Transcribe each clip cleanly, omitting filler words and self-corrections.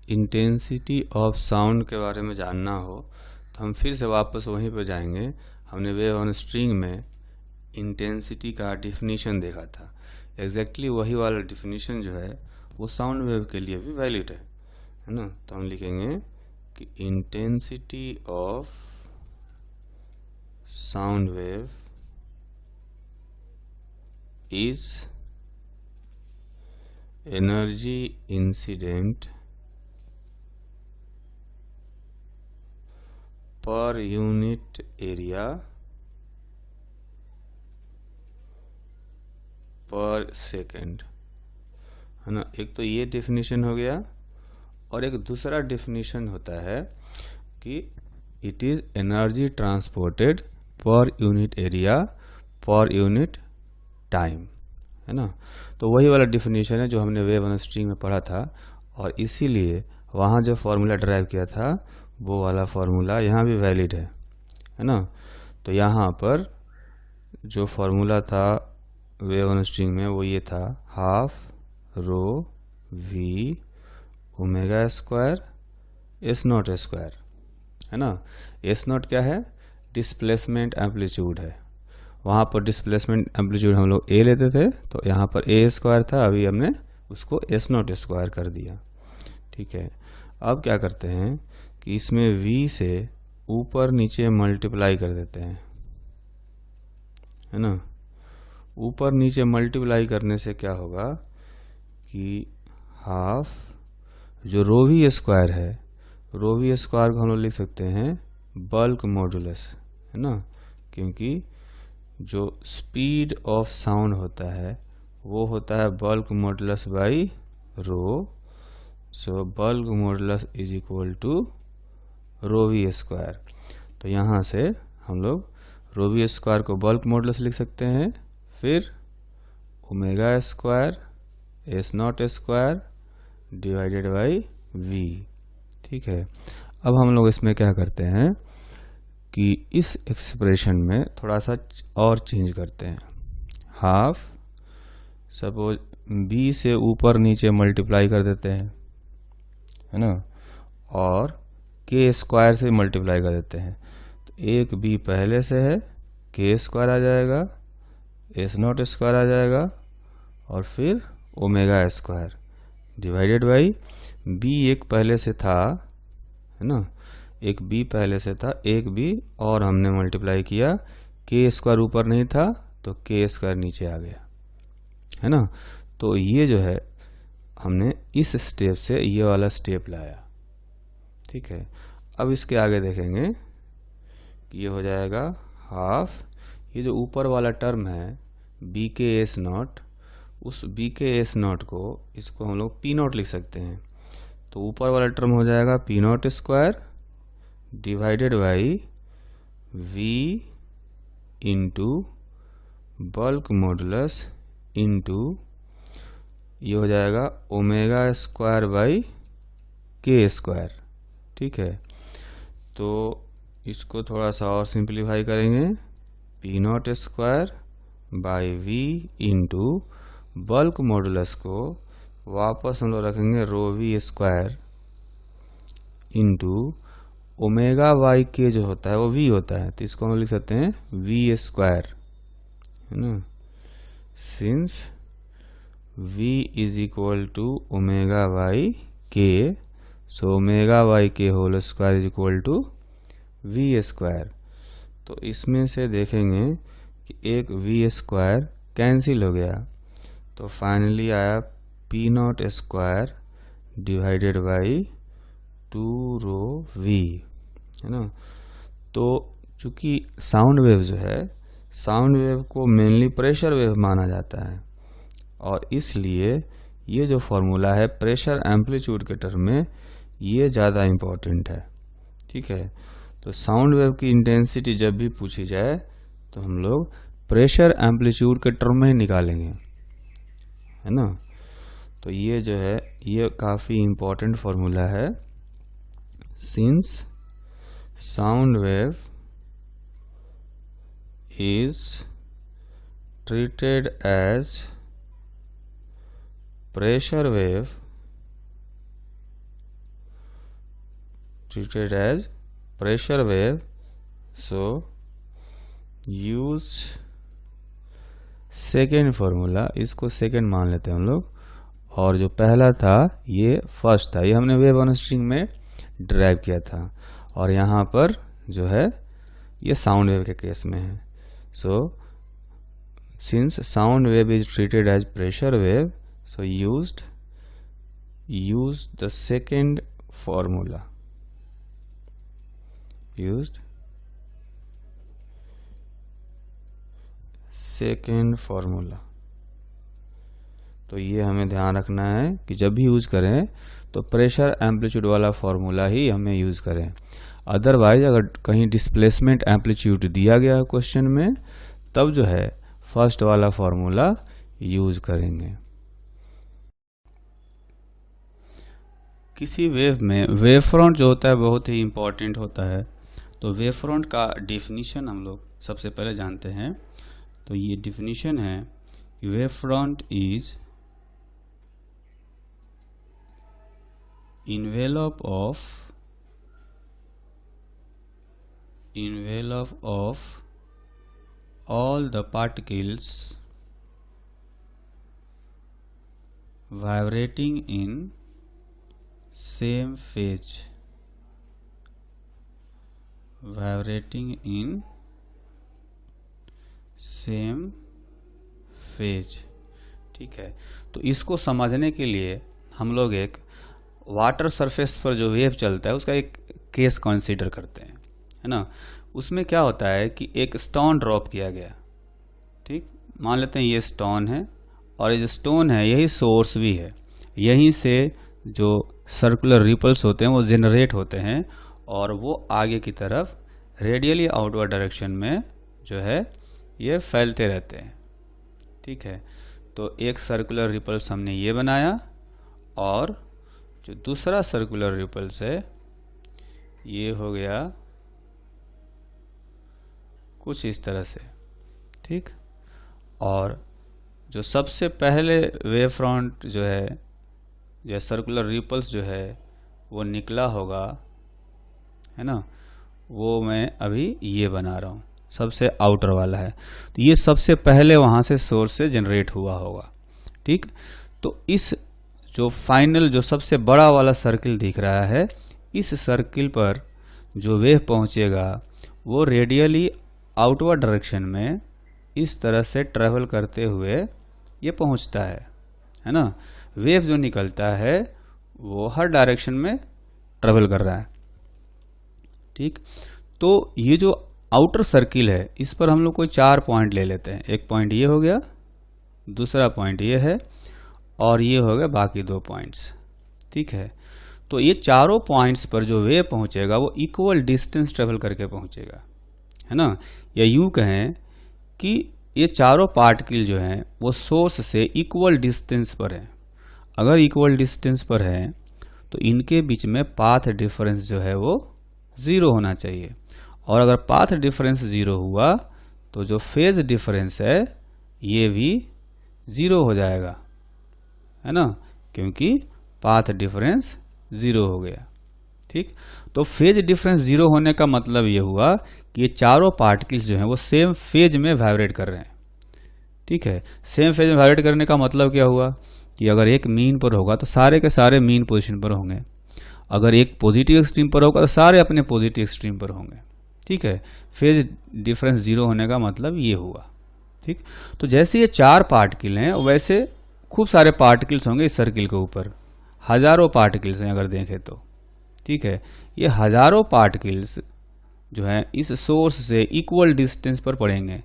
Intensity of sound के बारे में जानना हो तो हम फिर से वापस वहीं पर जाएंगे। हमने वेव ऑन स्ट्रिंग में इंटेंसिटी का डिफिनीशन देखा था। एग्जैक्टली वही वाला डिफिनीशन जो है वो साउंड वेव के लिए भी वैलिड है ना। तो हम लिखेंगे कि intensity of sound wave is energy incident per unit area पर सेकेंड, है ना। एक तो ये डेफिनेशन हो गया और एक दूसरा डेफिनेशन होता है कि it is energy transported per unit area per unit time, है ना। तो वही वाला डेफिनेशन है जो हमने वेव ऑन स्ट्रिंग में पढ़ा था और इसीलिए वहाँ जो फॉर्मूला ड्राइव किया था वो वाला फॉर्मूला यहाँ भी वैलिड है ना। तो यहाँ पर जो फॉर्मूला था वेव ऑन स्ट्रिंग में वो ये था, half rho v omega square s not square, है ना। एस नॉट क्या है? डिस्प्लेसमेंट एम्पलीट्यूड है। वहाँ पर डिस्प्लेसमेंट एम्पलीट्यूड हम लोग ए लेते थे, तो यहाँ पर ए स्क्वायर था, अभी हमने उसको एस नॉट स्क्वायर कर दिया। ठीक है, अब क्या करते हैं कि इसमें v से ऊपर नीचे मल्टीप्लाई कर देते हैं, है ना। ऊपर नीचे मल्टीप्लाई करने से क्या होगा कि हाफ जो रो वी स्क्वायर है, रो वी स्क्वायर को हम लोग लिख सकते हैं बल्क मॉडुलस, है ना, क्योंकि जो स्पीड ऑफ साउंड होता है वो होता है bulk modulus by rho. So bulk modulus is equal to rho we square. तो यहाँ से हम लोग रो वी स्क्वायर को बल्क मॉडुलस लिख सकते हैं, फिर omega square s not square divided by v. ठीक है, अब हम लोग इसमें क्या करते हैं कि इस एक्सप्रेशन में थोड़ा सा और चेंज करते हैं। हाफ सपोज बी से ऊपर नीचे मल्टीप्लाई कर देते हैं, है ना, और के स्क्वायर से मल्टीप्लाई कर देते हैं। तो एक बी पहले से है, के स्क्वायर आ जाएगा, एस नॉट स्क्वायर आ जाएगा और फिर omega square divided by b एक पहले से था, है ना, एक बी पहले से था, एक बी और हमने मल्टीप्लाई किया, के स्क्वायर ऊपर नहीं था तो के स्क्वायर नीचे आ गया, है ना। तो ये जो है हमने इस स्टेप से ये वाला स्टेप लाया। ठीक है, अब इसके आगे देखेंगे कि ये हो जाएगा हाफ, ये जो ऊपर वाला टर्म है बी के एस नॉट, उस बी के एस नॉट को इसको हम लोग पी नॉट लिख सकते हैं। तो ऊपर वाला टर्म हो जाएगा P not square divided by V into bulk modulus into ये हो जाएगा omega square by K square. ठीक है, तो इसको थोड़ा सा और सिंप्लीफाई करेंगे, P not square by V into bulk modulus को वापस हम लोग रखेंगे rho we square into omega Y के जो होता है वो वी होता है, तो इसको हम लिख सकते हैं वी स्क्वायर, है ना, since v is equal to omega Y k, so omega Y k whole square is equal to v square. तो इसमें से देखेंगे कि एक वी स्क्वायर कैंसिल हो गया, तो फाइनली आया p not square divided by two rho v, है ना। तो चूंकि साउंड वेव जो है, साउंड वेव को मेनली प्रेशर वेव माना जाता है और इसलिए ये जो फॉर्मूला है प्रेशर एम्पलीट्यूड के टर्म में ये ज़्यादा इम्पोर्टेंट है। ठीक है, तो साउंड वेव की इंटेंसिटी जब भी पूछी जाए तो हम लोग प्रेशर एम्पलीट्यूड के टर्म में ही निकालेंगे, है ना। तो ये जो है ये काफ़ी इम्पोर्टेंट फॉर्मूला है। Since sound wave is treated as pressure wave treated as pressure wave, so use second formula, इसको सेकेंड मान लेते हैं हम लोग, और जो पहला था ये फर्स्ट था, ये हमने वेव ऑन स्ट्रिंग में ड्राइव किया था, और यहाँ पर जो है ये साउंड वेव के केस में है। So since sound wave is treated as pressure wave, so use the second formula, used second formula। तो ये हमें ध्यान रखना है कि जब भी यूज करें तो प्रेशर एम्पलीट्यूड वाला फॉर्मूला ही हमें यूज करें। अदरवाइज अगर कहीं डिस्प्लेसमेंट एम्पलीट्यूड दिया गया क्वेश्चन में, तब जो है फर्स्ट वाला फॉर्मूला यूज करेंगे। किसी वेव में वेव फ्रंट जो होता है बहुत ही इंपॉर्टेंट होता है। तो वेव फ्रंट का डेफिनेशन हम लोग सबसे पहले जानते हैं। तो ये डेफिनेशन है कि wave front is envelope of all the particles vibrating in same phase, vibrating in same phase। ठीक है, तो इसको समझने के लिए हम लोग एक वाटर सरफेस पर जो वेव चलता है उसका एक केस कंसीडर करते हैं, है ना। उसमें क्या होता है कि एक स्टोन ड्रॉप किया गया, ठीक, मान लेते हैं ये स्टोन है, और ये जो स्टोन है यही सोर्स भी है, यहीं से जो सर्कुलर रिपल्स होते हैं वो जनरेट होते हैं, और वो आगे की तरफ रेडियली आउटवर्ड डायरेक्शन में जो है ये फैलते रहते हैं। ठीक है, तो एक सर्कुलर रिपल्स हमने ये बनाया, और जो दूसरा सर्कुलर रिपल्स है ये हो गया कुछ इस तरह से, ठीक। और जो सबसे पहले वेव फ्रंट जो है, जो सर्कुलर रिपल्स जो है वो निकला होगा, है ना, वो मैं अभी ये बना रहा हूँ, सबसे आउटर वाला है। तो ये सबसे पहले वहाँ से सोर्स से जनरेट हुआ होगा, ठीक। तो इस जो फाइनल जो सबसे बड़ा वाला सर्किल दिख रहा है, इस सर्किल पर जो वेव पहुँचेगा वो रेडियली आउटवर्ड डायरेक्शन में इस तरह से ट्रेवल करते हुए ये पहुँचता है ना। वेव जो निकलता है वो हर डायरेक्शन में ट्रेवल कर रहा है, ठीक। तो ये जो आउटर सर्किल है इस पर हम लोग कोई 4 पॉइंट ले लेते हैं। एक पॉइंट ये हो गया, दूसरा पॉइंट ये है, और ये हो गया बाकी 2 पॉइंट्स, ठीक है। तो ये चारों पॉइंट्स पर जो वेव पहुंचेगा वो इक्वल डिस्टेंस ट्रेवल करके पहुंचेगा, है ना। या यूं कहें कि ये चारों पार्टिकल जो हैं वो सोर्स से इक्वल डिस्टेंस पर हैं। अगर इक्वल डिस्टेंस पर है तो इनके बीच में पाथ डिफरेंस जो है वो 0 होना चाहिए, और अगर पाथ डिफरेंस 0 हुआ तो जो फेज डिफरेंस है ये भी 0 हो जाएगा, है ना, क्योंकि पाथ डिफरेंस 0 हो गया, ठीक। तो फेज डिफरेंस 0 होने का मतलब ये हुआ कि ये चारों पार्टिकल्स जो हैं वो सेम फेज में वाइब्रेट कर रहे हैं, ठीक है। सेम फेज में वाइब्रेट करने का मतलब क्या हुआ कि अगर एक मीन पर होगा तो सारे के सारे मीन पोजीशन पर होंगे, अगर एक पॉजिटिव एक्सट्रीम पर होगा तो सारे अपने पॉजिटिव एक्सट्रीम पर होंगे, ठीक है। फेज डिफरेंस 0 होने का मतलब ये हुआ, ठीक। तो जैसे ये 4 पार्टिकल हैं वैसे खूब सारे पार्टिकल्स होंगे इस सर्किल के ऊपर, हजारों पार्टिकल्स हैं अगर देखें तो, ठीक है। ये हजारों पार्टिकल्स जो हैं इस सोर्स से इक्वल डिस्टेंस पर पड़ेंगे।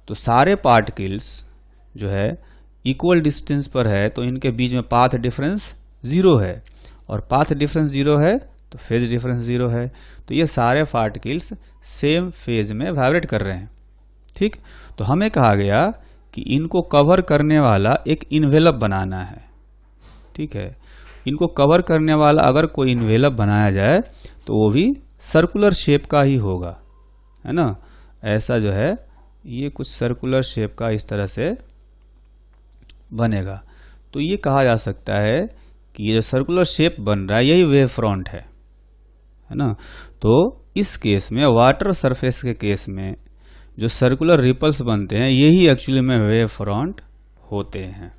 तो सारे पार्टिकल्स जो है इक्वल डिस्टेंस पर है तो इनके बीच में पाथ डिफरेंस 0 है, और पाथ डिफरेंस 0 है तो फेज डिफरेंस 0 है। तो ये सारे पार्टिकल्स सेम फेज में वाइब्रेट कर रहे हैं, ठीक। तो हमें कहा गया कि इनको कवर करने वाला एक इन्वेलप बनाना है, ठीक है। इनको कवर करने वाला अगर कोई इन्वेलप बनाया जाए तो वो भी सर्कुलर शेप का ही होगा, है ना। ऐसा जो है ये कुछ सर्कुलर शेप का इस तरह से बनेगा। तो ये कहा जा सकता है कि ये जो सर्कुलर शेप बन रहा है यही वेव फ्रंट है है ना। तो इस केस में वाटर सरफेस के केस में जो सर्कुलर रिपल्स बनते हैं यही एक्चुअली में वेव फ्रंट होते हैं।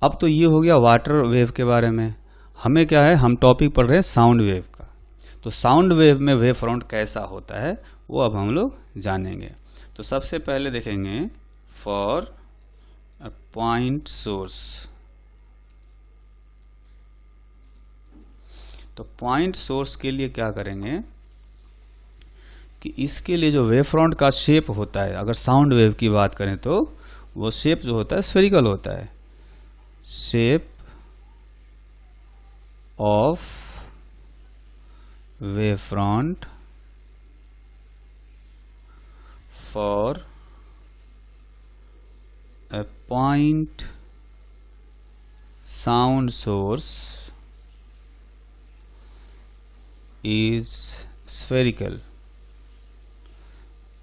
अब तो ये हो गया वाटर वेव के बारे में। हमें क्या है, हम टॉपिक पढ़ रहे हैं साउंड वेव का। तो साउंड वेव में वेव फ्रंट कैसा होता है वो अब हम लोग जानेंगे। तो सबसे पहले देखेंगे फॉर अ पॉइंट सोर्स। तो पॉइंट सोर्स के लिए क्या करेंगे कि इसके लिए जो वेव फ्रंट का शेप होता है, अगर साउंड वेव की बात करें तो वो शेप जो होता है स्फेरिकल होता है। Shape of wave front for a point sound source is spherical,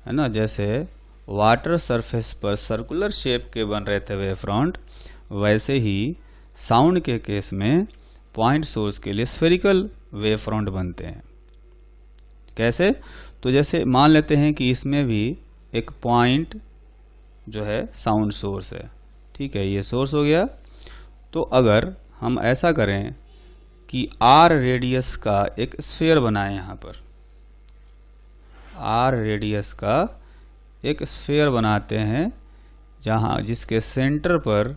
है ना। जैसे वाटर सरफेस पर सर्कुलर शेप के बन रहे थे वेव फ्रंट, वैसे ही साउंड के केस में पॉइंट सोर्स के लिए स्फेरिकल वेव फ्रंट बनते हैं। कैसे? तो जैसे मान लेते हैं कि इसमें भी एक पॉइंट जो है साउंड सोर्स है, ठीक है, ये सोर्स हो गया। तो अगर हम ऐसा करें कि आर रेडियस का एक स्फीयर बनाएं, यहाँ पर आर रेडियस का एक स्फीयर बनाते हैं जहाँ जिसके सेंटर पर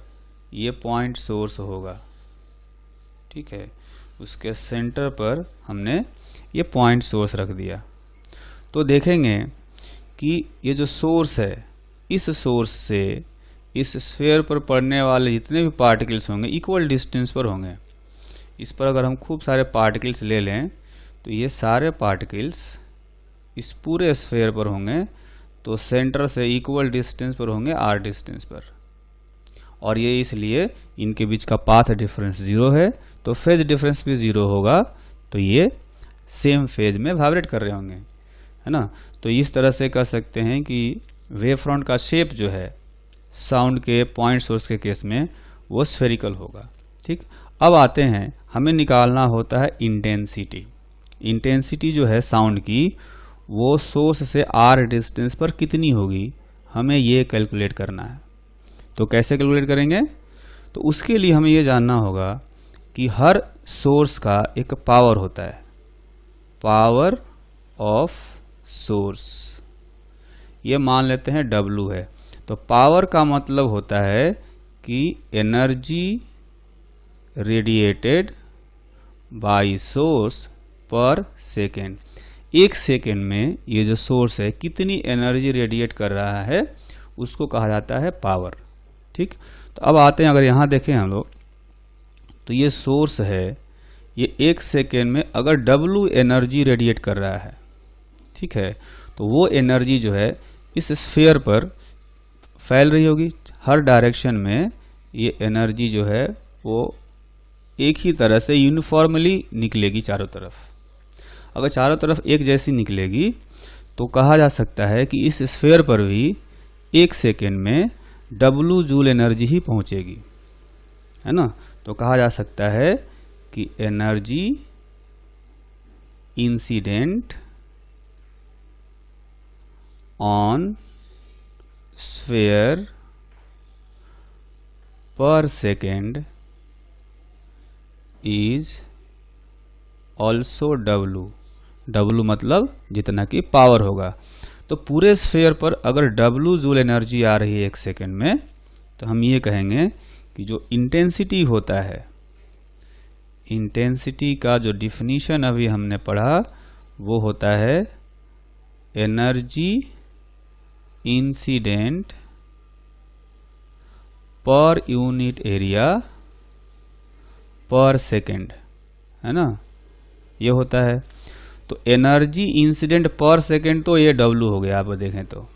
ये पॉइंट सोर्स होगा, ठीक है, उसके सेंटर पर हमने ये पॉइंट सोर्स रख दिया। तो देखेंगे कि ये जो सोर्स है, इस सोर्स से इस स्फीयर पर पड़ने वाले जितने भी पार्टिकल्स होंगे इक्वल डिस्टेंस पर होंगे। इस पर अगर हम खूब सारे पार्टिकल्स ले लें तो ये सारे पार्टिकल्स इस पूरे स्फीयर पर होंगे, तो सेंटर से इक्वल डिस्टेंस पर होंगे आर डिस्टेंस पर। और ये इसलिए इनके बीच का पाथ डिफरेंस 0 है, तो फेज डिफरेंस भी 0 होगा, तो ये सेम फेज में वाइब्रेट कर रहे होंगे, है ना। तो इस तरह से कह सकते हैं कि वेव फ्रंट का शेप जो है साउंड के पॉइंट सोर्स के केस में वो स्फेरिकल होगा, ठीक। अब आते हैं, हमें निकालना होता है इंटेंसिटी। इंटेंसिटी जो है साउंड की वो सोर्स से आर डिस्टेंस पर कितनी होगी, हमें ये कैलकुलेट करना है। तो कैसे कैलकुलेट करेंगे? तो उसके लिए हमें ये जानना होगा कि हर सोर्स का एक पावर होता है, पावर ऑफ सोर्स। ये मान लेते हैं W है। तो पावर का मतलब होता है कि एनर्जी रेडिएटेड बाय सोर्स पर सेकेंड। एक सेकेंड में ये जो सोर्स है कितनी एनर्जी रेडिएट कर रहा है उसको कहा जाता है पावर, ठीक। तो अब आते हैं, अगर यहाँ देखें हम लोग तो ये सोर्स है, ये एक सेकेंड में अगर W एनर्जी रेडिएट कर रहा है, ठीक है, तो वो एनर्जी जो है इस स्फीयर पर फैल रही होगी। हर डायरेक्शन में ये एनर्जी जो है वो एक ही तरह से यूनिफॉर्मली निकलेगी चारों तरफ। अगर चारों तरफ एक जैसी निकलेगी तो कहा जा सकता है कि इस स्फीयर पर भी एक सेकेंड में W जूल एनर्जी ही पहुंचेगी, है ना। तो कहा जा सकता है कि एनर्जी इंसिडेंट ऑन स्फीयर पर सेकेंड इज ऑल्सो W मतलब जितना कि पावर होगा। तो पूरे स्फीयर पर अगर W जूल एनर्जी आ रही है एक सेकेंड में, तो हम ये कहेंगे कि जो इंटेंसिटी होता है, इंटेंसिटी का जो डिफिनीशन अभी हमने पढ़ा वो होता है energy incident per unit area पर सेकेंड, है ना, ये होता है। तो एनर्जी इंसिडेंट पर सेकेंड तो ये W हो गया। आप देखें तो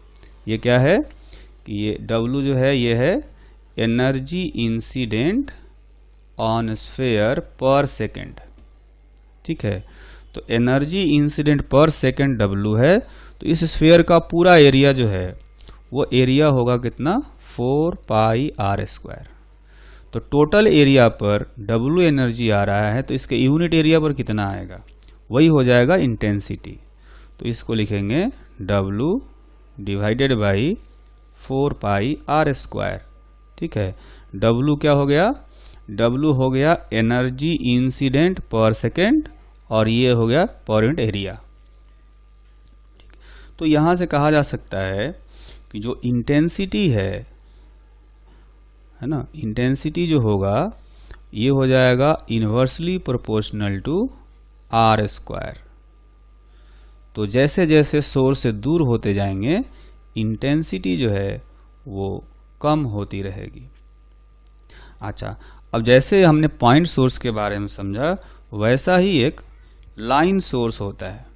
ये क्या है कि ये W जो है ये है एनर्जी इंसिडेंट ऑन स्फीयर पर सेकेंड, ठीक है। तो एनर्जी इंसिडेंट पर सेकेंड W है। तो इस स्फीयर का पूरा एरिया जो है वो एरिया होगा कितना, 4 पाई r स्क्वायर। तो टोटल एरिया पर W एनर्जी आ रहा है तो इसके यूनिट एरिया पर कितना आएगा, वही हो जाएगा इंटेंसिटी। तो इसको लिखेंगे W divided by 4 pi R square. ठीक है, W क्या हो गया? W हो गया एनर्जी इंसिडेंट पर सेकेंड और ये हो गया पर यूनिट एरिया। तो यहां से कहा जा सकता है कि जो इंटेंसिटी है ना, इंटेंसिटी जो होगा ये हो जाएगा inversely proportional to R square. तो जैसे जैसे सोर्स से दूर होते जाएंगे इंटेंसिटी जो है वो कम होती रहेगी। अच्छा, अब जैसे हमने पॉइंट सोर्स के बारे में समझा, वैसा ही एक लाइन सोर्स होता है।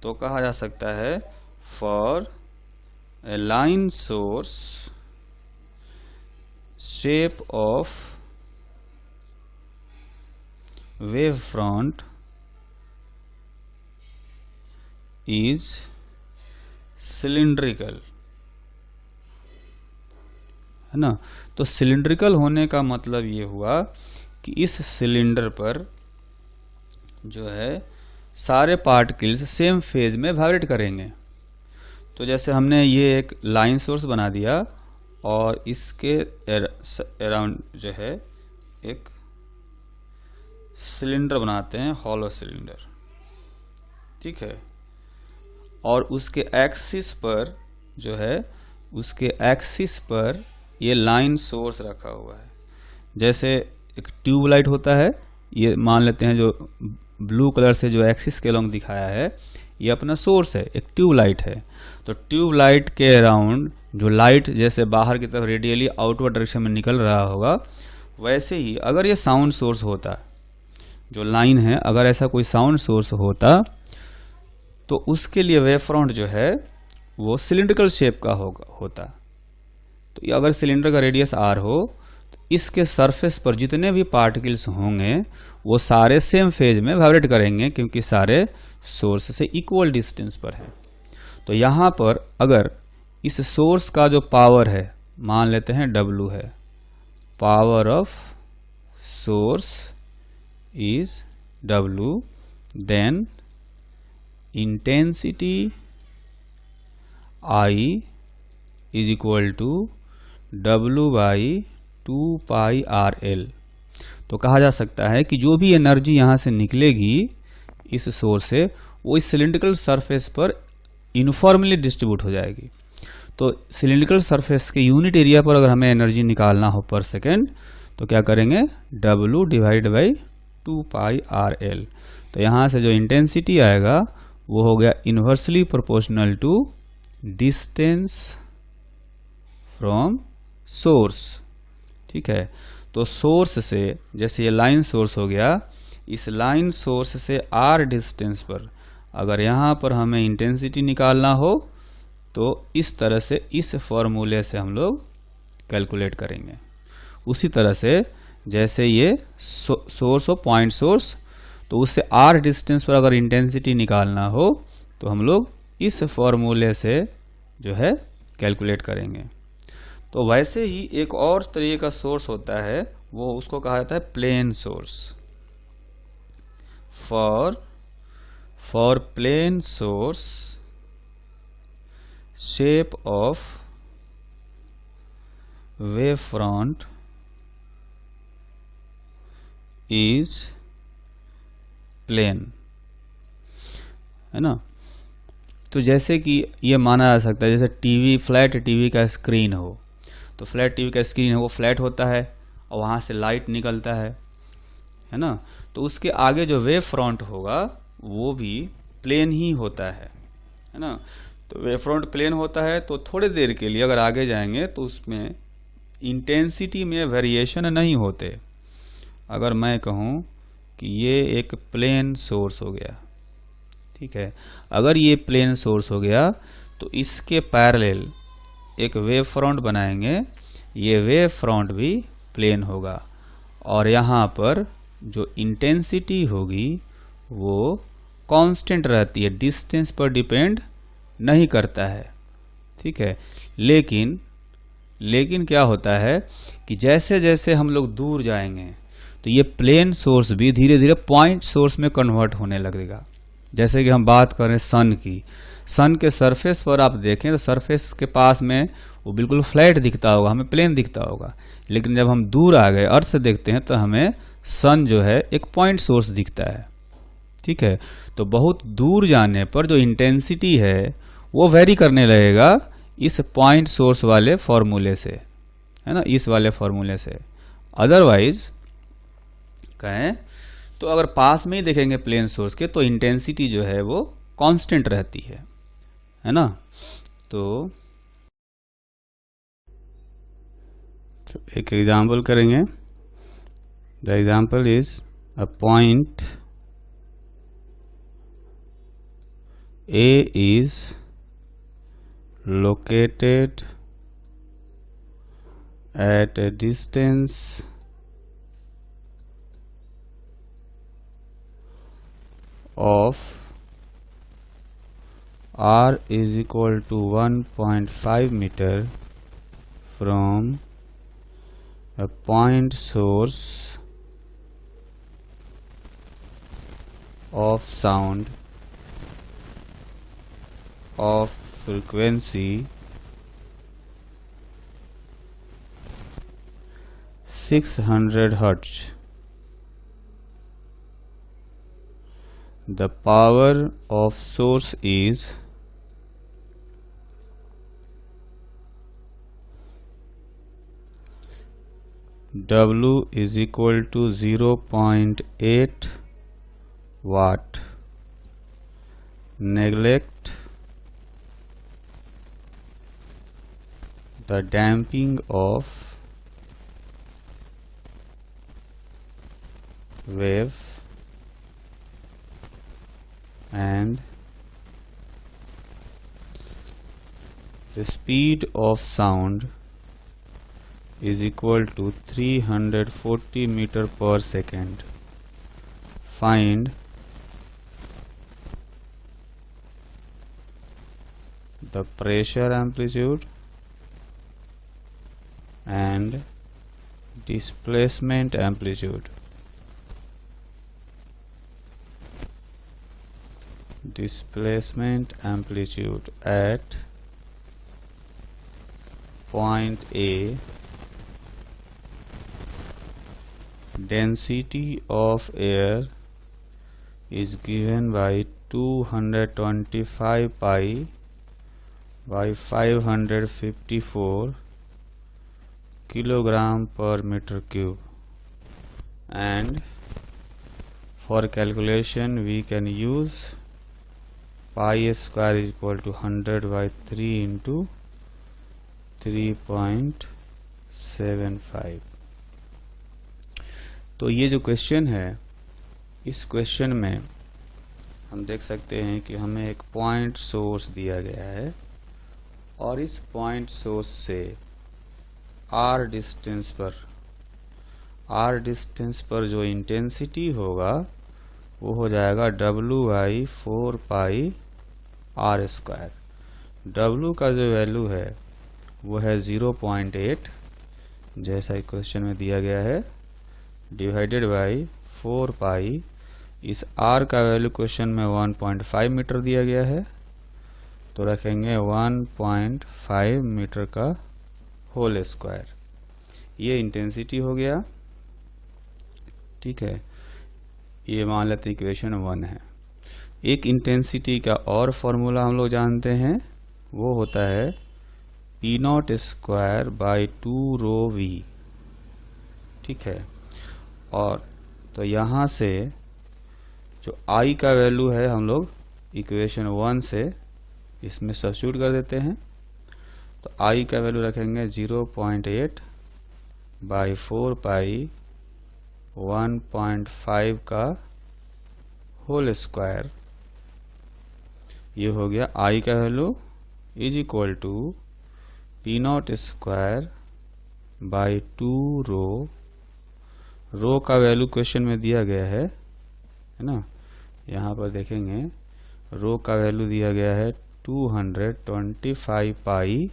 तो कहा जा सकता है for a line source shape of wave front is cylindrical, है ना। तो सिलिंड्रिकल होने का मतलब ये हुआ कि इस सिलेंडर पर जो है सारे पार्टिकल्स सेम फेज में वाइब्रेट करेंगे। तो जैसे हमने ये एक लाइन सोर्स बना दिया और इसके अराउंड जो है एक सिलेंडर बनाते हैं, हॉलो सिलेंडर। ठीक है, और उसके एक्सिस पर जो है, उसके एक्सिस पर ये लाइन सोर्स रखा हुआ है। जैसे एक ट्यूबलाइट होता है, ये मान लेते हैं जो ब्लू कलर से जो एक्सिस के लॉन्ग दिखाया है ये अपना सोर्स है, एक ट्यूबलाइट है। तो ट्यूबलाइट के अराउंड जो लाइट जैसे बाहर की तरफ रेडियली आउटवर्ड डायरेक्शन में निकल रहा होगा, वैसे ही अगर ये साउंड सोर्स होता, जो लाइन है, अगर ऐसा कोई साउंड सोर्स होता तो उसके लिए वेव फ्रंट जो है वो सिलिंड्रिकल शेप का होता। तो अगर सिलेंडर का रेडियस r हो तो इसके सरफेस पर जितने भी पार्टिकल्स होंगे वो सारे सेम फेज में वाइब्रेट करेंगे, क्योंकि सारे सोर्स से इक्वल डिस्टेंस पर है। तो यहाँ पर अगर इस सोर्स का जो पावर है, मान लेते हैं W है, power of source is W, then intensity I is equal to W by 2 pi RL। तो कहा जा सकता है कि जो भी एनर्जी यहाँ से निकलेगी इस सोर्स से, वो इस सिलिंड्रिकल सरफेस पर यूनिफॉर्मली डिस्ट्रीब्यूट हो जाएगी। तो सिलिंड्रिकल सरफेस के यूनिट एरिया पर अगर हमें एनर्जी निकालना हो पर सेकेंड, तो क्या करेंगे? W divide by 2 pi RL। तो यहाँ से जो इंटेंसिटी आएगा वो हो गया inversely proportional to distance from source. ठीक है, तो सोर्स से, जैसे ये लाइन सोर्स हो गया, इस लाइन सोर्स से R डिस्टेंस पर अगर यहाँ पर हमें इंटेंसिटी निकालना हो तो इस तरह से, इस फॉर्मूले से हम लोग कैलकुलेट करेंगे। उसी तरह से जैसे ये सोर्स हो, पॉइंट सोर्स, तो उससे R डिस्टेंस पर अगर इंटेंसिटी निकालना हो तो हम लोग इस फॉर्मूले से जो है कैलकुलेट करेंगे। तो वैसे ही एक और तरीके का सोर्स होता है, वो उसको कहा जाता है plane source. For plane source shape of wave front is plane, है ना। तो जैसे कि ये माना जा सकता है, जैसे टीवी, फ्लैट टीवी का स्क्रीन हो, तो फ्लैट टीवी का स्क्रीन है वो फ्लैट होता है और वहाँ से लाइट निकलता है ना। तो उसके आगे जो वेव फ्रंट होगा वो भी प्लेन ही होता है ना। तो वेव फ्रंट प्लेन होता है, तो थोड़ी देर के लिए अगर आगे जाएंगे तो उसमें इंटेंसिटी में वेरिएशन नहीं होते। अगर मैं कहूँ कि ये एक प्लेन सोर्स हो गया, ठीक है, अगर ये प्लेन सोर्स हो गया तो इसके पैरेलल एक वेव फ्रंट बनाएंगे, ये वेव फ्रंट भी प्लेन होगा और यहाँ पर जो इंटेंसिटी होगी वो कांस्टेंट रहती है, डिस्टेंस पर डिपेंड नहीं करता है। ठीक है, लेकिन क्या होता है कि जैसे जैसे हम लोग दूर जाएंगे तो ये प्लेन सोर्स भी धीरे धीरे पॉइंट सोर्स में कन्वर्ट होने लगेगा। जैसे कि हम बात करें सन की, सन के सरफेस पर आप देखें तो सरफेस के पास में वो बिल्कुल फ्लैट दिखता होगा, हमें प्लेन दिखता होगा, लेकिन जब हम दूर आ गए अर्थ से देखते हैं तो हमें सन जो है एक पॉइंट सोर्स दिखता है। ठीक है, तो बहुत दूर जाने पर जो इंटेंसिटी है वो वेरी करने लगेगा इस पॉइंट सोर्स वाले फॉर्मूले से, है ना, इस वाले फॉर्मूले से। अदरवाइज कहें तो अगर पास में ही देखेंगे प्लेन सोर्स के तो इंटेंसिटी जो है वो कांस्टेंट रहती है ना। तो एक एग्जांपल करेंगे। The example is a point A is located at a distance of r is equal to 1.5 meter from a point source of sound of frequency 600 Hz. The power of source is W is equal to 0.8 watt. Neglect the damping of wave and the speed of sound is equal to 340 meter per second. Find the pressure amplitude and displacement amplitude. Displacement amplitude at point A, density of air is given by 225 pi by 554 kilogram per meter cube, and for calculation we can use pi square is equal to 100 by 3 into 3.75। तो ये जो question है, इस question में हम देख सकते हैं कि हमें एक पॉइंट सोर्स दिया गया है और इस पॉइंट सोर्स से r डिस्टेंस पर जो इंटेंसिटी होगा वो हो जाएगा W by 4 pi r square. W का जो वैल्यू है वो है 0.8 जैसा क्वेश्चन में दिया गया है, डिवाइडेड बाई 4 पाई, इस r का वैल्यू क्वेश्चन में 1.5 मीटर दिया गया है तो रखेंगे 1.5 मीटर का होल स्क्वायर। ये इंटेंसिटी हो गया। ठीक है, ये मान लेते इक्वेशन 1 है। एक इंटेंसिटी का और फॉर्मूला हम लोग जानते हैं, वो होता है P not square by 2 rho V। ठीक है, और तो यहाँ से जो I का वैल्यू है हम लोग इक्वेशन 1 से इसमें सब्स्टिट्यूट कर देते हैं, तो I का वैल्यू रखेंगे 0.8 बाई 4 पाई 1.5 का होल स्क्वायर। ये हो गया I का value is equal to P not square by 2 rho का वैल्यू क्वेश्चन में दिया गया है ना। यहाँ पर देखेंगे रो का वैल्यू दिया गया है 225 पाई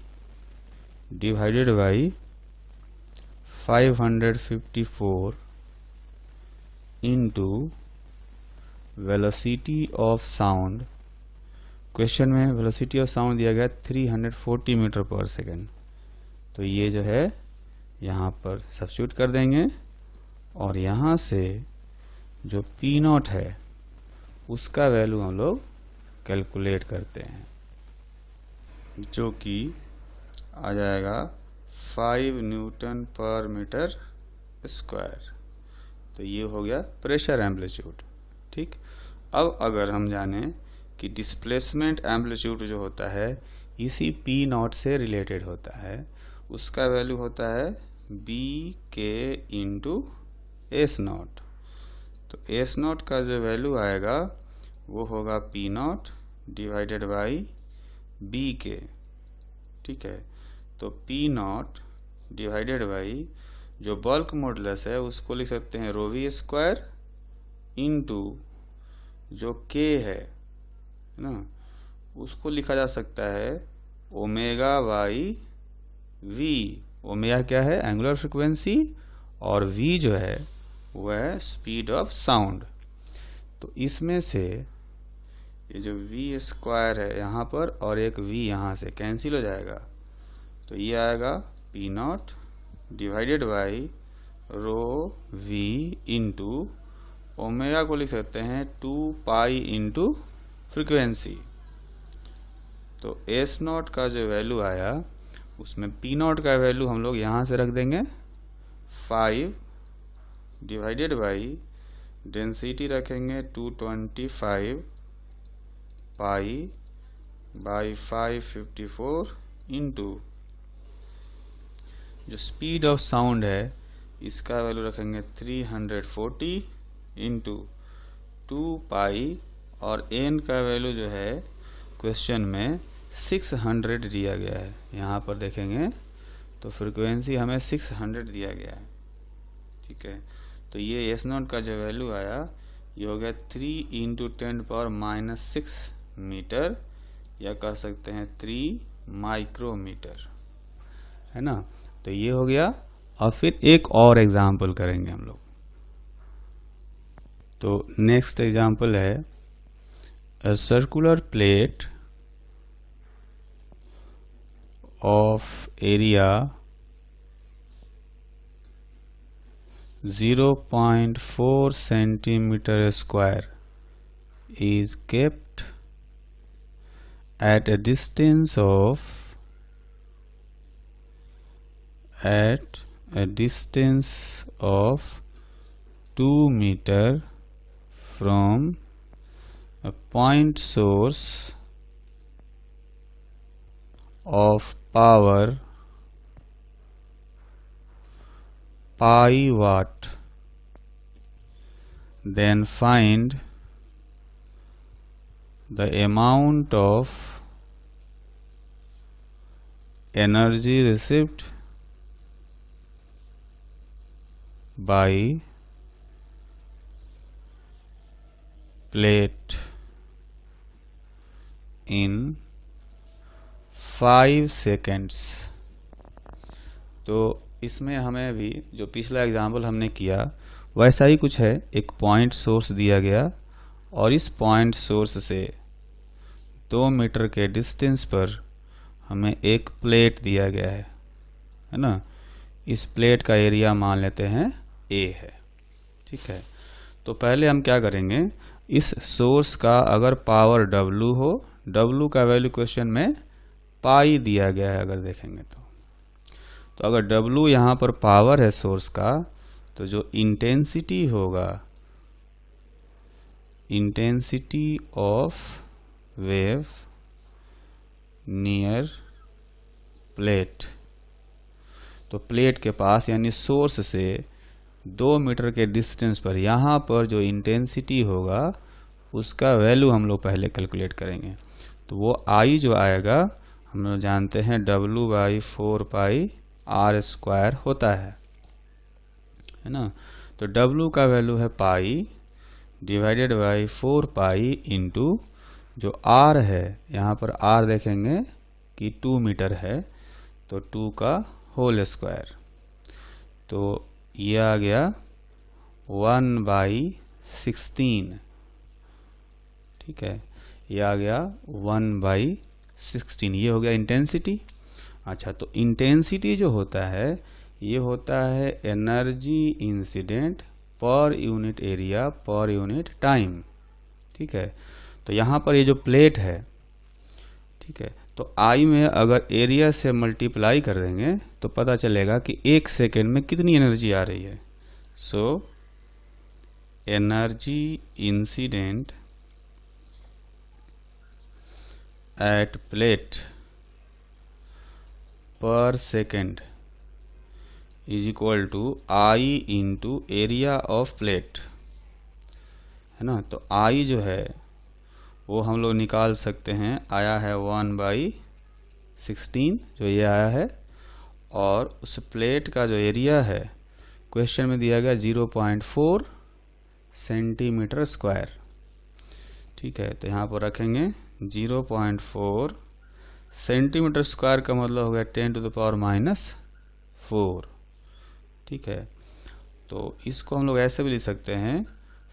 divided by 554 into velocity of sound. Question में वेलोसिटी ऑफ साउंड दिया गया 340 मीटर पर सेकेंड। तो ये जो है यहाँ पर सब्स्टिट्यूट कर देंगे और यहाँ से जो P0 है उसका वैल्यू हम लोग कैलकुलेट करते हैं, जो कि आ जाएगा 5 न्यूटन पर मीटर स्क्वायर। तो ये हो गया प्रेशर एम्पलीट्यूड। ठीक, अब अगर हम जाने कि डिस्प्लेसमेंट एम्पलीट्यूड जो होता है इसी P0 से रिलेटेड होता है, उसका वैल्यू होता है बी के इंटू S0। तो S0 का जो वैल्यू आएगा वो होगा P0 डिवाइडेड बाई बी के। ठीक है, तो P0 डिवाइडेड बाई जो बल्क मॉडुलस है उसको लिख सकते हैं रो वी स्क्वायर इंटू जो K है ना, उसको लिखा जा सकता है ओमेगा बाई वी। ओमेगा क्या है? एंगुलर फ्रिक्वेंसी, और वी जो है वह है स्पीड ऑफ साउंड। तो इसमें से ये जो वी स्क्वायर है यहाँ पर और एक वी यहाँ से कैंसिल हो जाएगा, तो ये आएगा P0 divided by rho v into omega को लिख सकते हैं 2 पाई इंटू फ्रिक्वेंसी। तो S0 का जो वैल्यू आया उसमें P0 का वैल्यू हम लोग यहाँ से रख देंगे 5 डिवाइडेड बाई डेंसिटी रखेंगे 225 पाई बाई 554 इंटू जो स्पीड ऑफ साउंड है इसका वैल्यू रखेंगे 340 इंटू 2 पाई, और n का वैल्यू जो है क्वेश्चन में 600 दिया गया है। यहाँ पर देखेंगे तो फ्रीक्वेंसी हमें 600 दिया गया है। ठीक है, तो ये S0 का जो वैल्यू आया ये हो गया 3 इंटू 10⁻⁻6 मीटर, या कह सकते हैं 3 माइक्रोमीटर, है ना। तो ये हो गया। और फिर एक और एग्जाम्पल करेंगे हम लोग। तो नेक्स्ट एग्जाम्पल है a circular plate of area 0.4 centimeter square is kept at a distance of 2 meter from a point source of power pi watt. Then find the amount of energy received by plate in 5 seconds। तो इसमें हमें भी जो पिछला example हमने किया वैसा ही कुछ है। एक पॉइंट सोर्स दिया गया और इस पॉइंट सोर्स से 2 मीटर के डिस्टेंस पर हमें एक प्लेट दिया गया है ना। इस प्लेट का एरिया मान लेते हैं A है। ठीक है, तो पहले हम क्या करेंगे, इस सोर्स का अगर पावर W हो, W का वैल्यू क्वेश्चन में पाई दिया गया है अगर देखेंगे तो अगर W यहाँ पर पावर है सोर्स का, तो जो इंटेंसिटी होगा, intensity of wave near plate, तो प्लेट के पास यानी सोर्स से 2 मीटर के डिस्टेंस पर यहाँ पर जो इंटेंसिटी होगा उसका वैल्यू हम लोग पहले कैलकुलेट करेंगे। तो वो I जो आएगा हम लोग जानते हैं W/4 पाई R स्क्वायर होता है ना। तो W का वैल्यू है पाई डिवाइडेड बाई 4 पाई इंटू जो R है, यहाँ पर R देखेंगे कि 2 मीटर है, तो 2 का होल स्क्वायर। तो ये आ गया 1/16, ठीक है, ये आ गया 1/16, ये हो गया इंटेंसिटी। अच्छा, तो इंटेंसिटी जो होता है ये होता है energy incident per unit area per unit time, ठीक है। तो यहाँ पर ये जो प्लेट है, ठीक है, तो आई में अगर एरिया से मल्टीप्लाई कर देंगे तो पता चलेगा कि 1 सेकेंड में कितनी एनर्जी आ रही है। So energy incident at plate per second is equal to I into area of plate, है ना। तो आई जो है वो हम लोग निकाल सकते हैं, आया है 1/16 जो ये आया है, और उस प्लेट का जो एरिया है क्वेश्चन में दिया गया 0.4 सेंटीमीटर स्क्वायर, ठीक है। तो यहाँ पर रखेंगे 0.4 सेंटीमीटर स्क्वायर का मतलब हो गया 10⁻⁻⁴, ठीक है। तो इसको हम लोग ऐसे भी लिख सकते हैं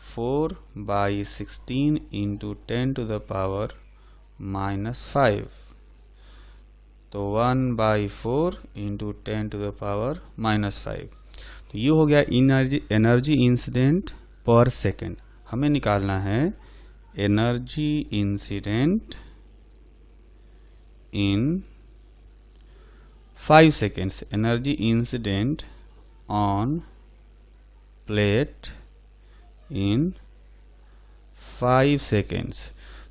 4/16 इंटू 10⁻⁻⁵, तो 1/4 इंटू 10⁻⁻⁵। तो ये हो गया एनर्जी इंसिडेंट पर सेकेंड। हमें निकालना है energy incident in 5 seconds, energy incident on plate in 5 seconds।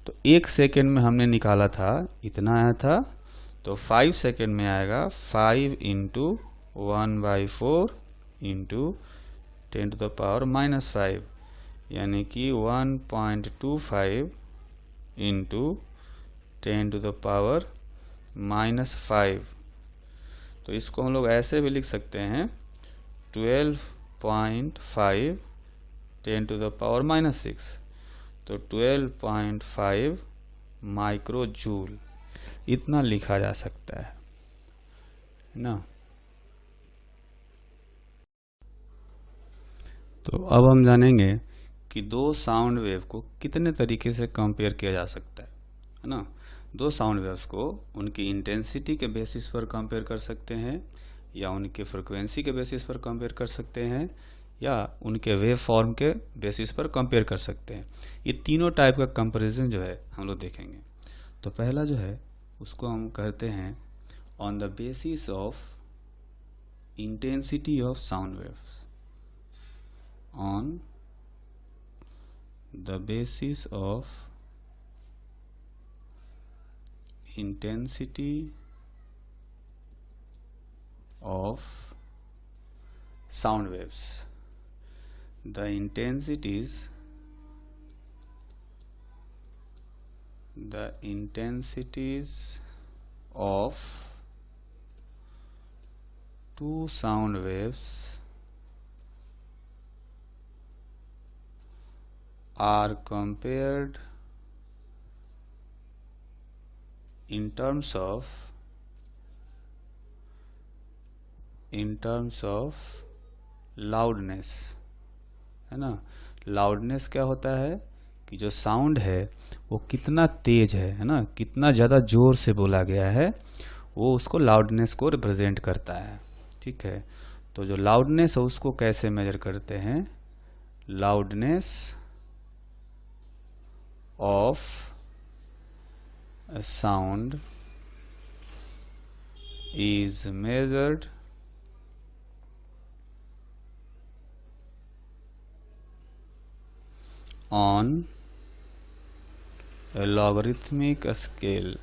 तो 1 सेकेंड में हमने निकाला था, इतना आया था, तो 5 सेकेंड में आएगा 5 इंटू 1/4 इंटू 10⁻⁻⁵, यानी कि 1.25 इंटू 10⁻⁻⁵। तो इसको हम लोग ऐसे भी लिख सकते हैं 12.5 10⁻⁻⁶, तो 12.5 माइक्रो जूल, इतना लिखा जा सकता है ना। तो अब हम जानेंगे कि दो साउंड वेव को कितने तरीके से कंपेयर किया जा सकता है ना। दो साउंड वेव्स को उनकी इंटेंसिटी के बेसिस पर कंपेयर कर सकते हैं, या उनके फ्रिक्वेंसी के बेसिस पर कंपेयर कर सकते हैं, या उनके वेव फॉर्म के बेसिस पर कंपेयर कर सकते हैं। ये तीनों टाइप का कंपैरिजन जो है हम लोग देखेंगे। तो पहला जो है उसको हम कहते हैं on the basis of intensity of sound waves, on the basis of intensity of sound waves. The intensities of two sound waves are compared in terms of loudness, है ना। loudness क्या होता है कि जो साउंड है वो कितना तेज है ना, कितना ज़्यादा जोर से बोला गया है, वो उसको लाउडनेस को रिप्रेजेंट करता है, ठीक है। तो जो लाउडनेस है उसको कैसे मेजर करते हैं, loudness of a sound is measured on a logarithmic scale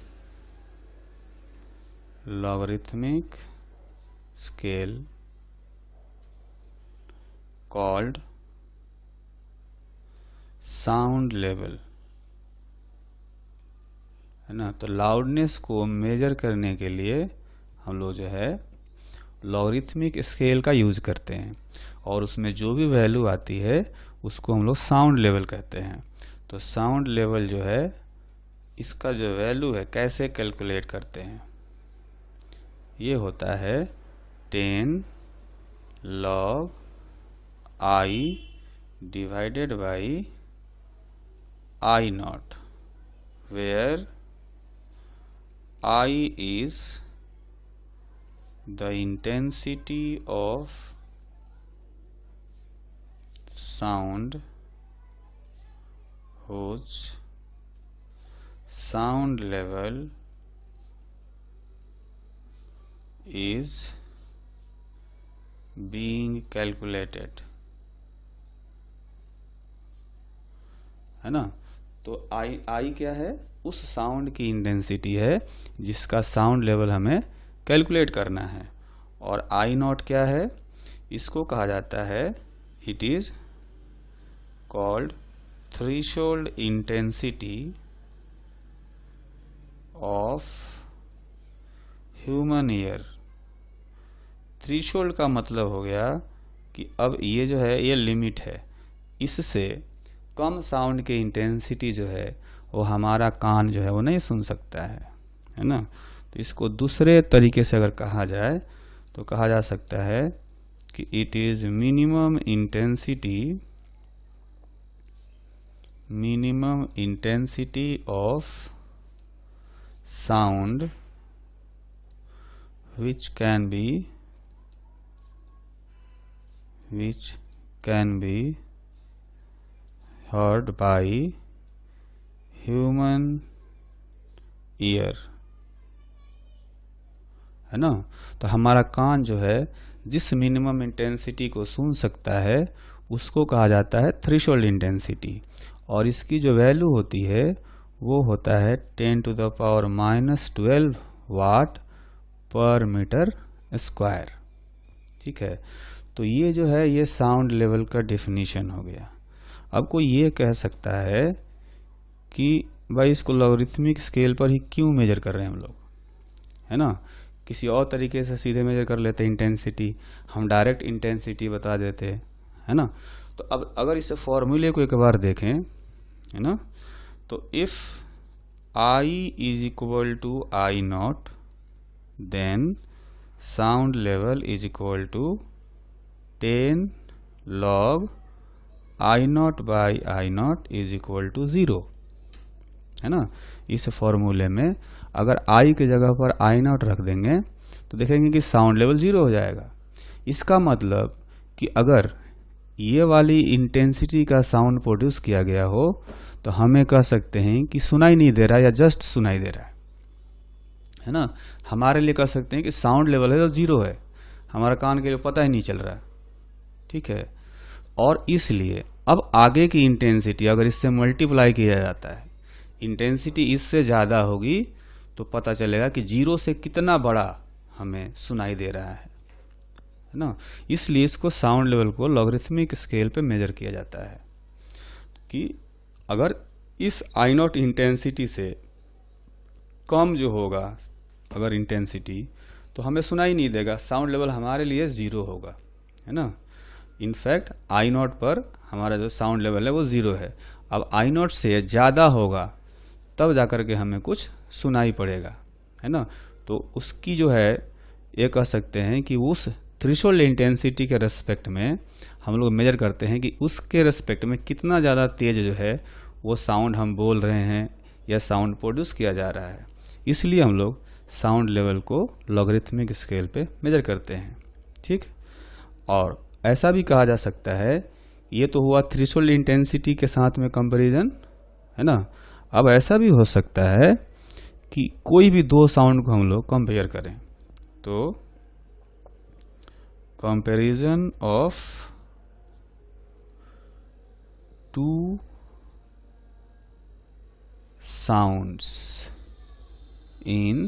called sound level, है ना। तो लाउडनेस को मेजर करने के लिए हम लोग जो है लॉगरिथमिक स्केल का यूज करते हैं, और उसमें जो भी वैल्यू आती है उसको हम लोग साउंड लेवल कहते हैं। तो साउंड लेवल जो है इसका जो वैल्यू है कैसे कैलकुलेट करते हैं, ये होता है 10 log I divided by I naught, where I is the intensity of sound whose sound level is being calculated, है ना। तो आई क्या है, उस साउंड की इंटेंसिटी है जिसका साउंड लेवल हमें कैलकुलेट करना है। और आई नॉट क्या है, इसको कहा जाता है, it is called threshold intensity of human ear. Threshold का मतलब हो गया कि अब ये जो है ये लिमिट है, इससे कम साउंड की इंटेंसिटी जो है वो हमारा कान जो है वो नहीं सुन सकता है ना। तो इसको दूसरे तरीके से अगर कहा जाए तो कहा जा सकता है कि it is minimum intensity of sound which can be heard by human ear, है ना। तो हमारा कान जो है जिस मिनिमम इंटेंसिटी को सुन सकता है उसको कहा जाता है थ्रेशोल्ड इंटेंसिटी, और इसकी जो वैल्यू होती है वो होता है 10⁻⁻12 वाट पर मीटर स्क्वायर। ठीक है, तो ये जो है ये साउंड लेवल का डेफिनेशन हो गया। अब कोई ये कह सकता है कि भाई इसको लॉगरिथमिक स्केल पर ही क्यों मेजर कर रहे हैं हम लोग, है ना। किसी और तरीके से सीधे मेजर कर लेते इंटेंसिटी, हम डायरेक्ट इंटेंसिटी बता देते, है ना। तो अब अगर इस फॉर्मूले को एक बार देखें, है ना, तो if I is equal to I not then sound level is equal to 10 log I naught by I naught is equal to 0, है ना। इस फॉर्मूले में अगर I की जगह पर I naught रख देंगे तो देखेंगे कि साउंड लेवल 0 हो जाएगा। इसका मतलब कि अगर ये वाली इंटेंसिटी का साउंड प्रोड्यूस किया गया हो तो हमें कह सकते हैं कि सुनाई नहीं दे रहा या जस्ट सुनाई दे रहा है ना। हमारे लिए कह सकते हैं कि साउंड लेवल है तो 0 है, हमारा कान के लिए पता ही नहीं चल रहा, ठीक है। और इसलिए अब आगे की इंटेंसिटी अगर इससे मल्टीप्लाई किया जाता है, इंटेंसिटी इससे ज़्यादा होगी तो पता चलेगा कि 0 से कितना बड़ा हमें सुनाई दे रहा है ना। इसलिए इसको साउंड लेवल को लॉगरिथमिक स्केल पे मेजर किया जाता है कि अगर इस आई नॉट इंटेंसिटी से कम जो होगा अगर इंटेंसिटी, तो हमें सुनाई नहीं देगा, साउंड लेवल हमारे लिए 0 होगा, है ना। इनफैक्ट आई नॉट पर हमारा जो साउंड लेवल है वो 0 है। अब आई नॉट से ज़्यादा होगा तब जाकर के हमें कुछ सुनाई पड़ेगा, है ना। तो उसकी जो है ये कह सकते हैं कि उस थ्रेशोल्ड इंटेंसिटी के रेस्पेक्ट में हम लोग मेजर करते हैं कि उसके रेस्पेक्ट में कितना ज़्यादा तेज जो है वो साउंड हम बोल रहे हैं या साउंड प्रोड्यूस किया जा रहा है। इसलिए हम लोग साउंड लेवल को लॉगरिथमिक स्केल पे मेजर करते हैं, ठीक। और ऐसा भी कहा जा सकता है, ये तो हुआ थ्रेशोल्ड इंटेंसिटी के साथ में कंपैरिजन, है ना। अब ऐसा भी हो सकता है कि कोई भी दो साउंड को हम लोग कंपेयर करें, तो comparison of two sounds in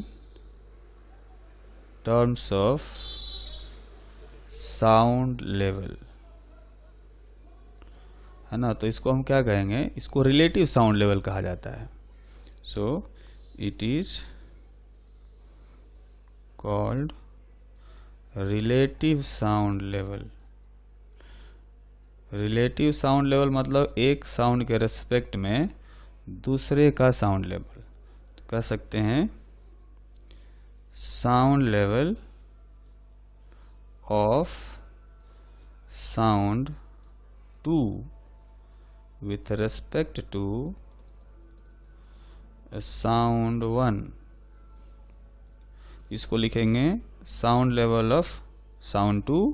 terms of sound level, है ना। तो इसको हम क्या कहेंगे, इसको रिलेटिव साउंड लेवल कहा जाता है। So it is called relative sound level. Relative sound level मतलब एक साउंड के रेस्पेक्ट में दूसरे का साउंड लेवल, तो कह सकते हैं sound level of sound two with respect to sound 1, इसको लिखेंगे sound level of sound 2,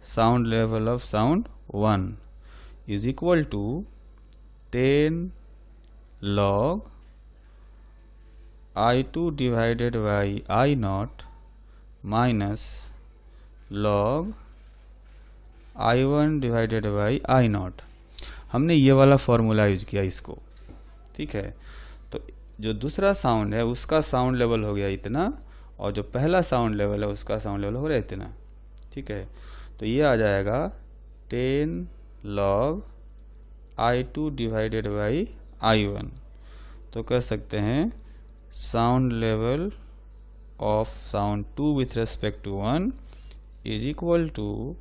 sound level of sound 1 is equal to 10 log I2 divided by I0 minus log I1 divided by I0। हमने ये वाला formula use किया इसको, ठीक है। तो जो दूसरा साउंड है उसका साउंड लेवल हो गया इतना, और जो पहला साउंड लेवल है उसका साउंड लेवल हो रहा है इतना, ठीक है। तो ये आ जाएगा 10 log I2 divided by I1। तो कह सकते हैं sound level of sound 2 with respect to 1 is equal to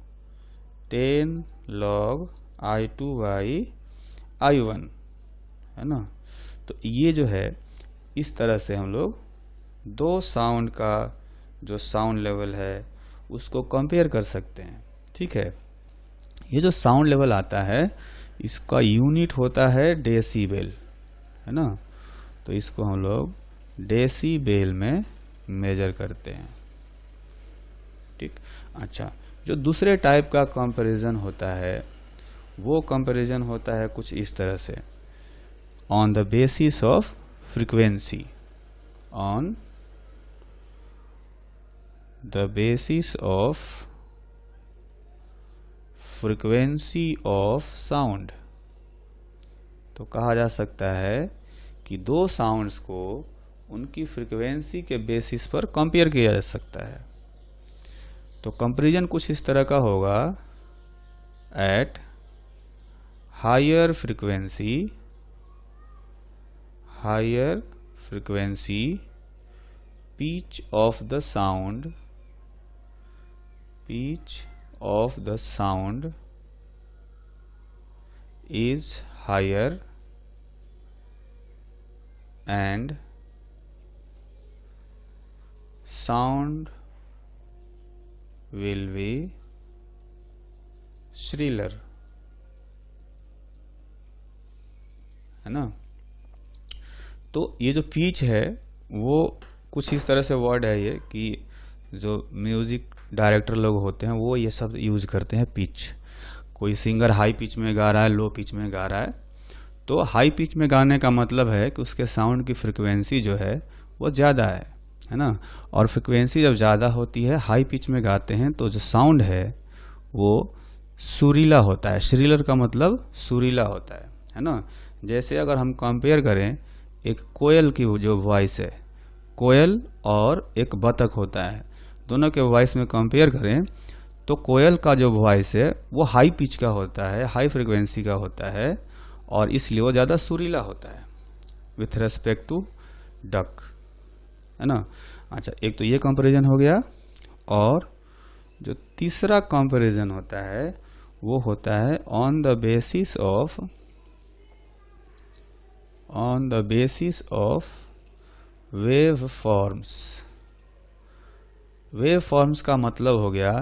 10 log I2 by I1, है ना। तो ये जो है इस तरह से हम लोग दो साउंड का जो साउंड लेवल है उसको कंपेयर कर सकते हैं, ठीक है। ये जो साउंड लेवल आता है इसका यूनिट होता है डेसीबेल, है ना। तो इसको हम लोग डेसीबेल में मेजर करते हैं, ठीक। अच्छा, जो दूसरे टाइप का कंपैरिजन होता है वो कंपैरिजन होता है कुछ इस तरह से, on the basis of frequency, on the basis of frequency of sound. तो कहा जा सकता है कि दो साउंड्स को उनकी फ्रीक्वेंसी के बेसिस पर कंपेयर किया जा सकता है। तो कंपैरिजन कुछ इस तरह का होगा, at higher frequency pitch of the sound is higher and sound will be shriller, है ना। तो ये जो पिच है वो कुछ इस तरह से वर्ड है ये कि जो म्यूजिक डायरेक्टर लोग होते हैं वो ये सब यूज करते हैं पिच। कोई सिंगर हाई पिच में गा रहा है, लो पिच में गा रहा है, तो हाई पिच में गाने का मतलब है कि उसके साउंड की फ्रिक्वेंसी जो है वो ज़्यादा है ना। और फ्रिक्वेंसी जब ज़्यादा होती है, हाई पिच में गाते हैं, तो जो साउंड है वो सुरीला होता है। श्रीलर का मतलब सुरीला होता है ना। जैसे अगर हम कंपेयर करें एक कोयल की जो वॉइस है, कोयल और एक बतख होता है, दोनों के वॉइस में कंपेयर करें तो कोयल का जो वॉइस है वो हाई पिच का होता है, हाई फ्रिक्वेंसी का होता है, और इसलिए वो ज़्यादा सुरीला होता है विथ रेस्पेक्ट टू डक, है ना। अच्छा, एक तो ये कंपैरिजन हो गया, और जो तीसरा कंपैरिजन होता है वो होता है on the basis of wave forms. Wave forms का मतलब हो गया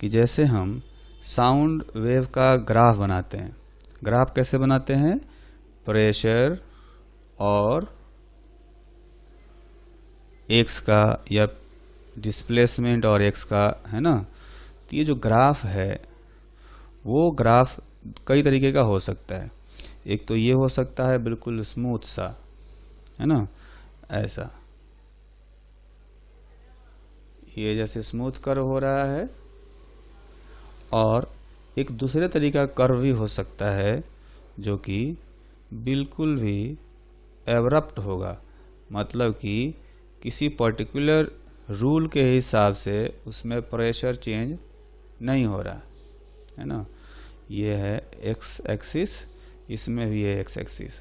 कि जैसे हम साउंड वेव का ग्राफ बनाते हैं। ग्राफ कैसे बनाते हैं? प्रेशर और एक्स का, या डिस्प्लेसमेंट और एक्स का, है ना। तो ये जो ग्राफ है वो ग्राफ कई तरीके का हो सकता है। एक तो ये हो सकता है बिल्कुल स्मूथ सा, है ना, ऐसा, ये जैसे स्मूथ कर्व हो रहा है। और एक दूसरे तरीका कर्व भी हो सकता है जो कि बिल्कुल भी एब्रप्ट होगा, मतलब कि किसी पर्टिकुलर रूल के हिसाब से उसमें प्रेशर चेंज नहीं हो रहा, है ना। ये है एक्स एक्सिस, इसमें भी है एक्स एक्सिस।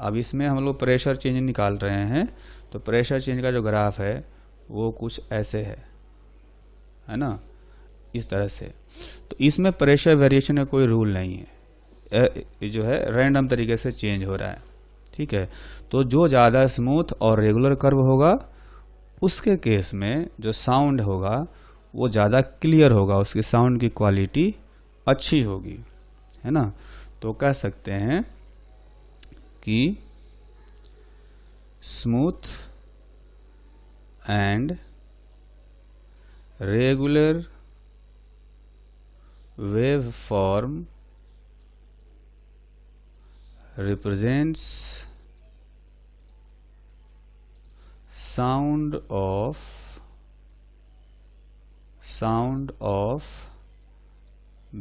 अब इसमें हम लोग प्रेशर चेंज निकाल रहे हैं, तो प्रेशर चेंज का जो ग्राफ है वो कुछ ऐसे है ना, इस तरह से। तो इसमें प्रेशर वेरिएशन का कोई रूल नहीं है, जो है रैंडम तरीके से चेंज हो रहा है, ठीक है। तो जो ज़्यादा स्मूथ और रेगुलर कर्व होगा उसके केस में जो साउंड होगा वो ज़्यादा क्लियर होगा, उसकी साउंड की क्वालिटी अच्छी होगी, है ना। तो कह सकते हैं कि smooth and regular wave form represents sound of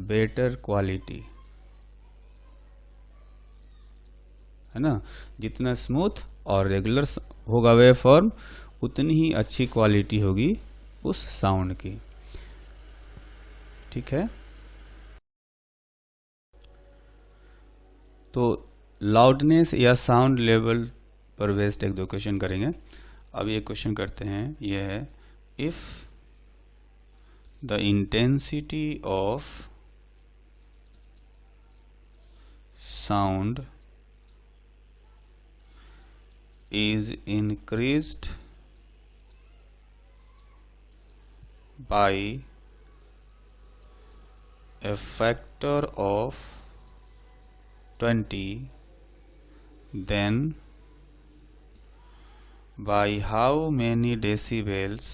better quality, है ना। जितना स्मूथ और रेगुलर होगा वेव फॉर्म उतनी ही अच्छी क्वालिटी होगी उस साउंड की। ठीक है, तो लाउडनेस या साउंड लेवल पर बेस्ड एक दो क्वेश्चन करेंगे। अब ये क्वेश्चन करते हैं, ये है if the intensity of sound is increased by a factor of 20, then by how many decibels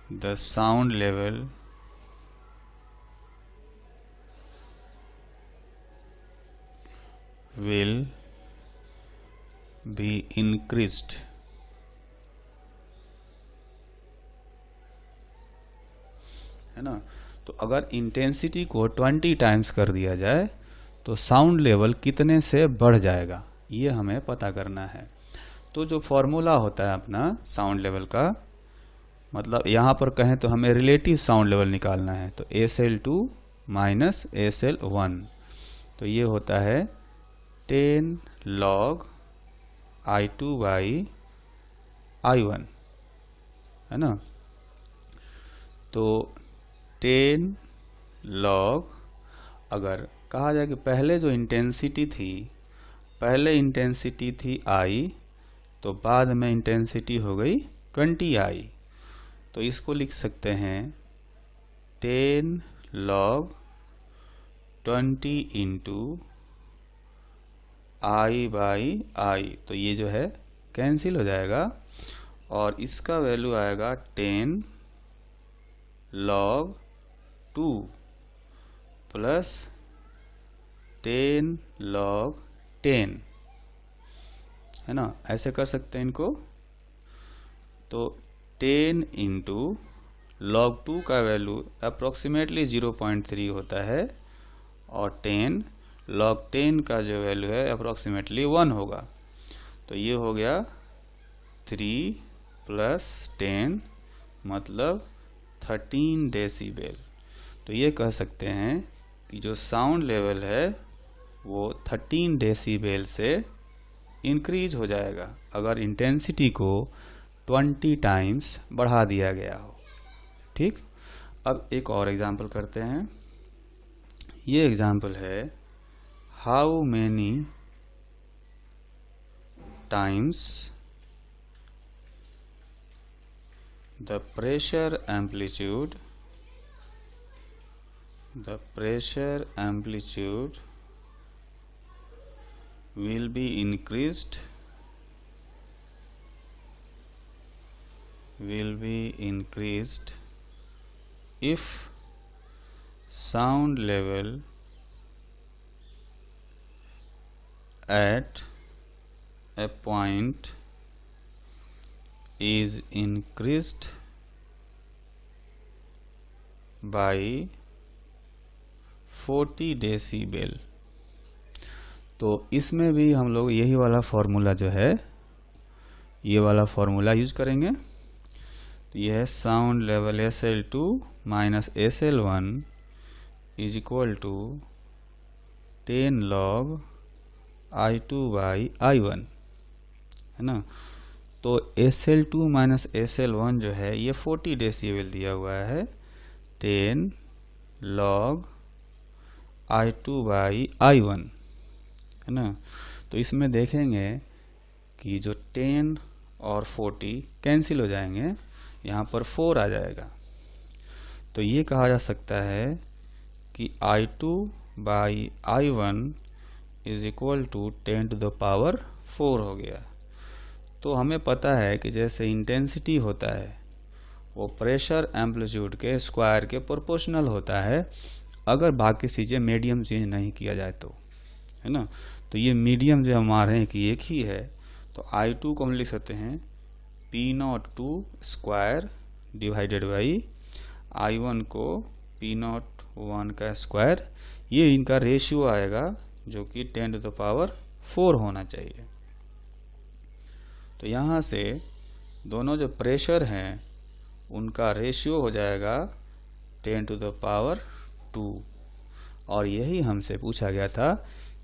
the sound level will be increased। है ना। तो अगर इंटेंसिटी को 20 टाइम्स कर दिया जाए तो साउंड लेवल कितने से बढ़ जाएगा, ये हमें पता करना है। तो जो फॉर्मूला होता है अपना साउंड लेवल का, मतलब यहाँ पर कहें तो हमें रिलेटिव साउंड लेवल निकालना है। तो SL2 माइनस SL1, तो ये होता है 10 log I2 बाई I1, है ना। तो 10 log, अगर कहा जाए कि पहले जो इंटेंसिटी थी, पहले इंटेंसिटी थी I, तो बाद में इंटेंसिटी हो गई 20I, तो इसको लिख सकते हैं 10 log 20 into I by I, तो ये जो है कैंसिल हो जाएगा और इसका वैल्यू आएगा 10 log 2 प्लस 10 log 10, है ना। ऐसे कर सकते हैं इनको। तो 10 इंटू log 2 का वैल्यू अप्रोक्सीमेटली 0.3 होता है और 10 log 10 का जो वैल्यू है अप्रोक्सीमेटली 1 होगा। तो ये हो गया 3 प्लस 10 मतलब 13 डेसीबल। तो ये कह सकते हैं कि जो साउंड लेवल है वो 13 डेसीबल से इंक्रीज हो जाएगा अगर इंटेंसिटी को 20 टाइम्स बढ़ा दिया गया हो। ठीक, अब एक और एग्जांपल करते हैं। ये एग्जांपल है how many times the pressure amplitude will be increased if sound level at a point is increased by 40 decibel. तो इसमें भी हम लोग यही वाला फॉर्मूला जो है, ये वाला फॉर्मूला यूज करेंगे। तो यह है sound level SL2 minus SL1 is equal to 10 log I2 by I1, है ना। तो SL2 माइनस SL1 जो है ये 40 डेसीबल दिया हुआ है, 10 log I2 बाई I1, है ना। तो इसमें देखेंगे कि जो 10 और 40 कैंसिल हो जाएंगे, यहाँ पर 4 आ जाएगा। तो ये कहा जा सकता है कि I2 by I1 is equal to 10⁴ हो गया। तो हमें पता है कि जैसे इंटेंसिटी होता है वो प्रेशर एम्पलीट्यूड के स्क्वायर के प्रोपोर्शनल होता है, अगर बाकी चीज़ें मीडियम चेंज नहीं किया जाए तो, है ना। तो ये मीडियम जो हमारे हैं कि एक ही है, तो I2 को हम लिख सकते हैं P02 square divided by I1 को P01 का स्क्वायर। ये इनका रेशियो आएगा जो कि 10⁴ होना चाहिए। तो यहाँ से दोनों जो प्रेशर हैं उनका रेशियो हो जाएगा 10⁻²। और यही हमसे पूछा गया था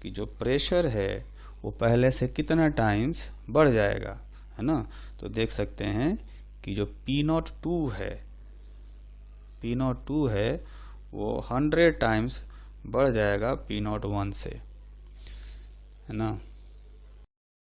कि जो प्रेशर है वो पहले से कितना टाइम्स बढ़ जाएगा, है ना। तो देख सकते हैं कि जो P02 है वो 100 टाइम्स बढ़ जाएगा P01 से, है ना।